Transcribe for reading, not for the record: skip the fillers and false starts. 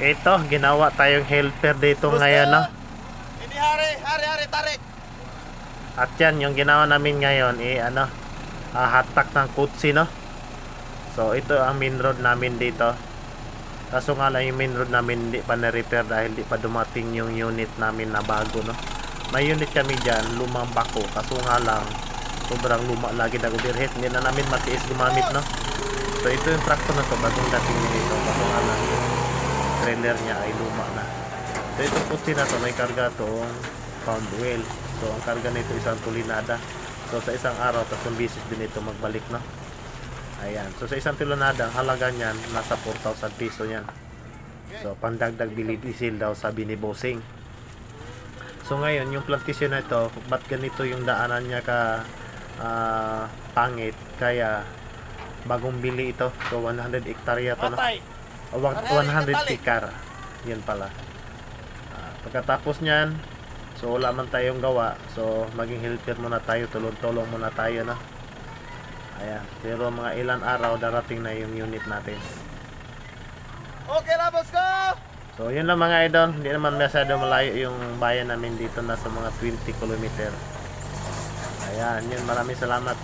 Ito, ginawa tayong helper dito ngayon, no? Ini hari tarik. At yan, yung ginawa namin ngayon, ano, hatak ng kutsi, no? So, ito ang main road namin dito. Kaso nga lang yung main road namin hindi pa na-repair dahil hindi pa dumating yung unit namin na bago, no? May unit kami dyan, lumang bako. Kaso nga lang, sobrang luma lagi na overhead. Hindi na namin matiis gumamit, no? So, ito yung tractor na to, bagong dating nito. Kaso nga lang, yung trailer niya ay luma na. So, itong kutsi na to, may karga tong pound wheel. So, ang karga nito isang tulinada. So, sa isang araw, 3 bisis din ito magbalik, no? Ayan. So, sa isang tulinada, ang halaga niyan, nasa 4,000 piso yan. So, pandagdag bilidisil daw sabi ni Bossing. So, ngayon, yung plantation na ito, ba't ganito yung daanan niya ka pangit? Kaya, bagong bili ito. So, 100 hektarya to, no? 100 hektar. Yan pala. Pagkatapos niyan, so wala man tayong gawa. So maging helper muna tayo, tulong-tulong muna tayo, no? Ayan, pero mga ilan araw darating na yung unit natin. Okay na, boss ko! So yun lang mga idol, hindi naman masyado malayo yung bayan namin dito, na sa mga 20 km. Ayan, yun, maraming salamat.